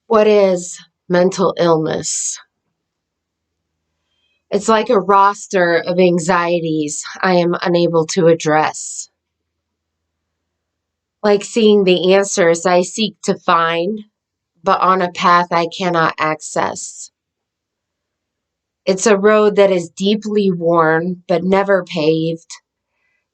What is mental illness? It's like a roster of anxieties I am unable to address. Like seeing the answers I seek to find, but on a path I cannot access. It's a road that is deeply worn, but never paved,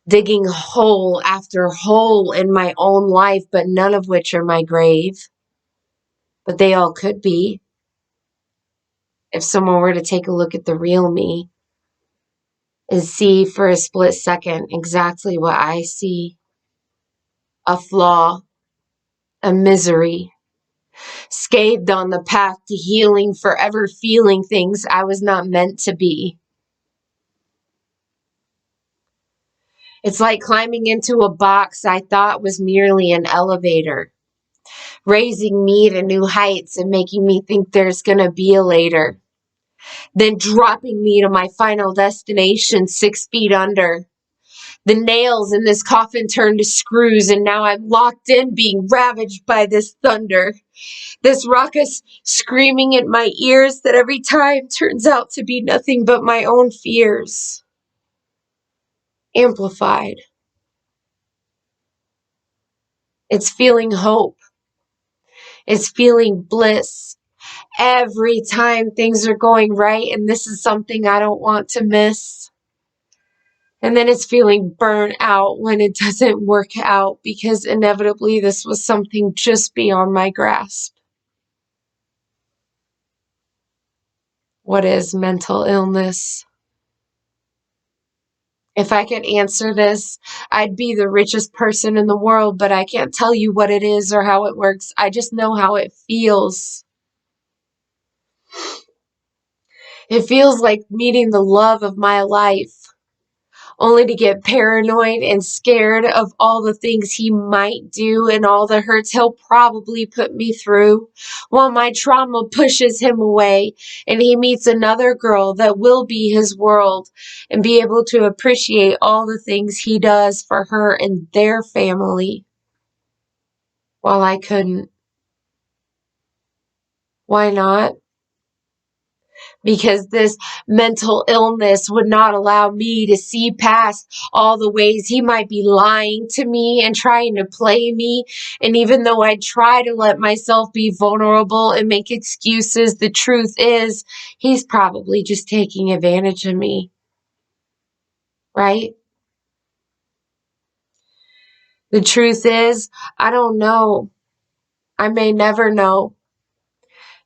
digging hole after hole in my own life, but none of which are my grave. But they all could be, if someone were to take a look at the real me and see for a split second exactly what I see. A flaw, a misery, scathed on the path to healing, forever feeling things I was not meant to be. It's like climbing into a box I thought was merely an elevator, raising me to new heights and making me think there's gonna be a later, then dropping me to my final destination 6 feet under. The nails in this coffin turned to screws, and now I'm locked in, being ravaged by this thunder. This raucous screaming in my ears that every time turns out to be nothing but my own fears, amplified. It's feeling hope. It's feeling bliss every time things are going right, and this is something I don't want to miss. And then it's feeling burnt out when it doesn't work out, because inevitably this was something just beyond my grasp. What is mental illness? If I could answer this, I'd be the richest person in the world, but I can't tell you what it is or how it works. I just know how it feels. It feels like meeting the love of my life, only to get paranoid and scared of all the things he might do and all the hurts he'll probably put me through, while my trauma pushes him away and he meets another girl that will be his world and be able to appreciate all the things he does for her and their family, while I couldn't. Why not? Because this mental illness would not allow me to see past all the ways he might be lying to me and trying to play me. And even though I try to let myself be vulnerable and make excuses, the truth is he's probably just taking advantage of me, right? The truth is, I don't know. I may never know.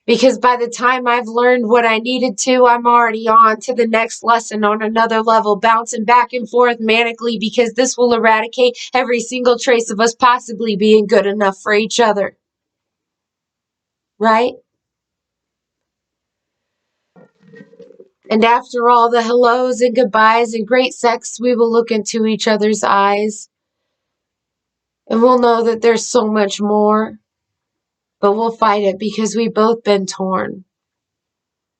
Because by the time I've learned what I needed to, I'm already on to the next lesson on another level, bouncing back and forth manically, because this will eradicate every single trace of us possibly being good enough for each other. Right? And after all the hellos and goodbyes and great sex, we will look into each other's eyes. And we'll know that there's so much more. But we'll fight it because we've both been torn.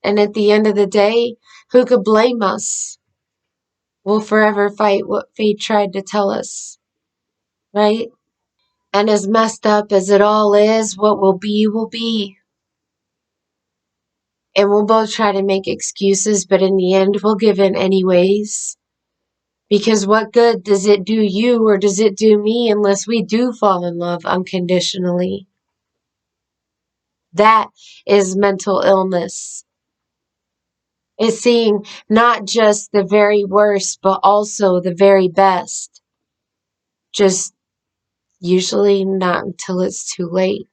And at the end of the day, who could blame us? We'll forever fight what fate tried to tell us, right? And as messed up as it all is, what will be will be. And we'll both try to make excuses, but in the end, we'll give in anyways. Because what good does it do you or does it do me unless we do fall in love unconditionally? That is mental illness. It's seeing not just the very worst, but also the very best. Just usually not until it's too late.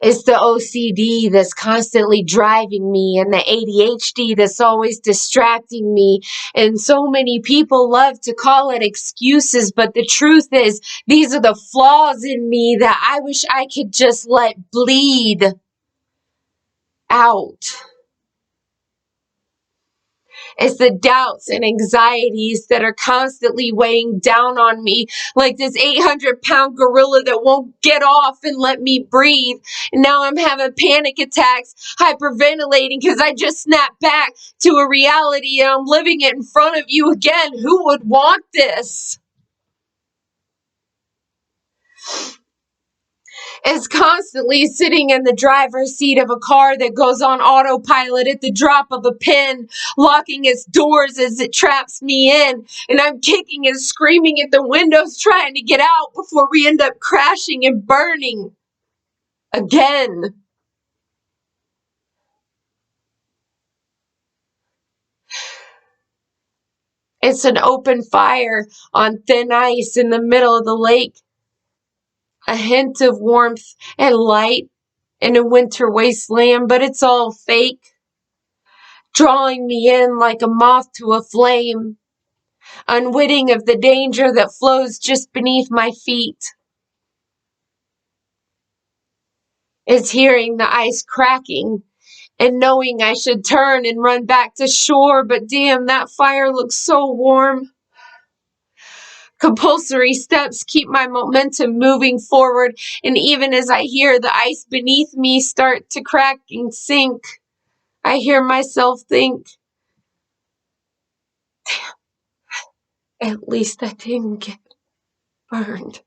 It's the OCD that's constantly driving me, and the ADHD that's always distracting me. And so many people love to call it excuses, but the truth is, these are the flaws in me that I wish I could just let bleed out. It's the doubts and anxieties that are constantly weighing down on me, like this 800-pound gorilla that won't get off and let me breathe. And now I'm having panic attacks, hyperventilating because I just snapped back to a reality and I'm living it in front of you again. Who would want this? is constantly sitting in the driver's seat of a car that goes on autopilot at the drop of a pin, locking its doors as it traps me in, and I'm kicking and screaming at the windows trying to get out before we end up crashing and burning again. It's an open fire on thin ice in the middle of the lake. A hint of warmth and light in a winter wasteland, but it's all fake, drawing me in like a moth to a flame, unwitting of the danger that flows just beneath my feet. It's hearing the ice cracking and knowing I should turn and run back to shore, but damn, that fire looks so warm. Compulsory steps keep my momentum moving forward, and even as I hear the ice beneath me start to crack and sink, I hear myself think, at least I didn't get burned.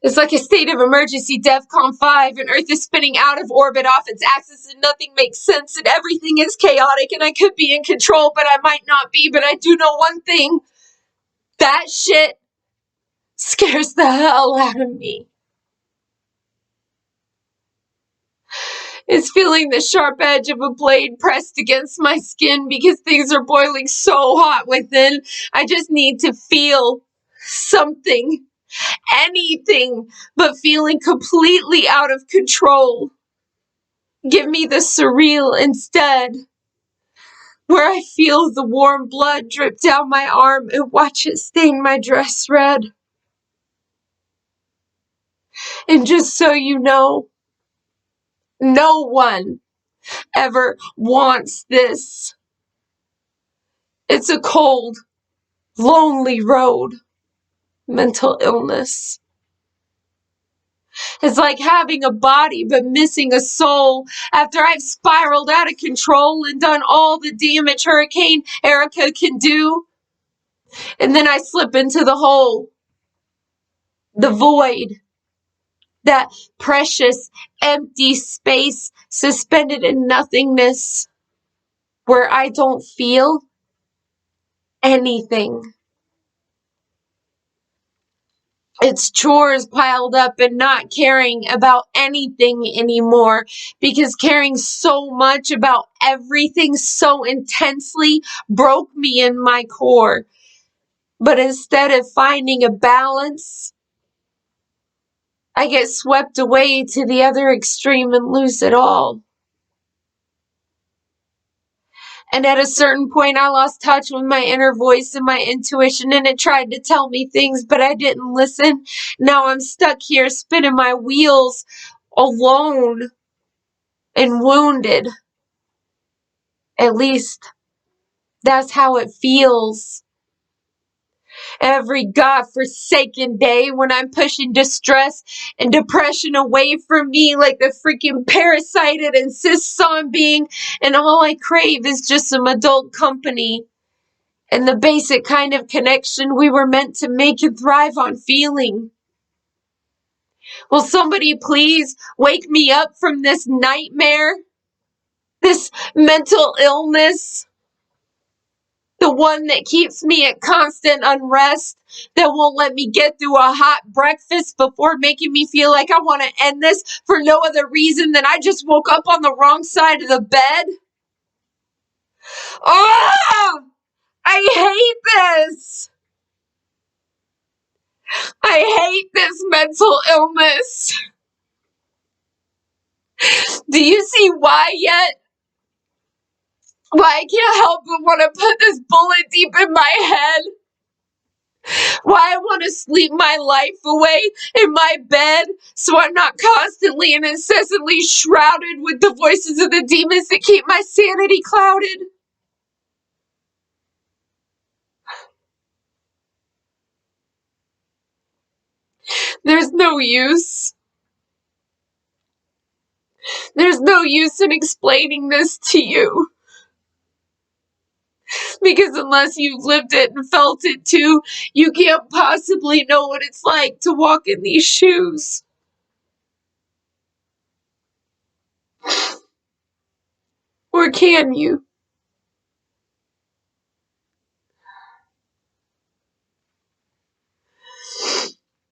It's like a state of emergency DEFCON 5, and Earth is spinning out of orbit off its axis, and nothing makes sense, and everything is chaotic, and I could be in control, but I might not be. But I do know one thing. That shit scares the hell out of me. It's feeling the sharp edge of a blade pressed against my skin because things are boiling so hot within. I just need to feel something, anything, but feeling completely out of control. Give me the surreal instead, where I feel the warm blood drip down my arm and watch it stain my dress red. And just so you know, no one ever wants this. It's a cold, lonely road. Mental illness. It's like having a body but missing a soul. After I've spiraled out of control and done all the damage Hurricane Erica can do, and then I slip into the hole, the void, that precious empty space suspended in nothingness where I don't feel anything. It's chores piled up and not caring about anything anymore, because caring so much about everything so intensely broke me in my core. But instead of finding a balance, I get swept away to the other extreme and lose it all. And at a certain point, I lost touch with my inner voice and my intuition, and it tried to tell me things, but I didn't listen. Now I'm stuck here spinning my wheels alone and wounded. At least that's how it feels. Every godforsaken day when I'm pushing distress and depression away from me like the freaking parasite it insists on being, and all I crave is just some adult company and the basic kind of connection we were meant to make and thrive on feeling. Will somebody please wake me up from this nightmare, this mental illness? The one that keeps me at constant unrest, that won't let me get through a hot breakfast before making me feel like I want to end this for no other reason than I just woke up on the wrong side of the bed. Oh, I hate this. I hate this mental illness. Do you see why yet? Why I can't help but want to put this bullet deep in my head? Why I want to sleep my life away in my bed so I'm not constantly and incessantly shrouded with the voices of the demons that keep my sanity clouded? There's no use. There's no use in explaining this to you. Because unless you've lived it and felt it too, you can't possibly know what it's like to walk in these shoes. Or can you?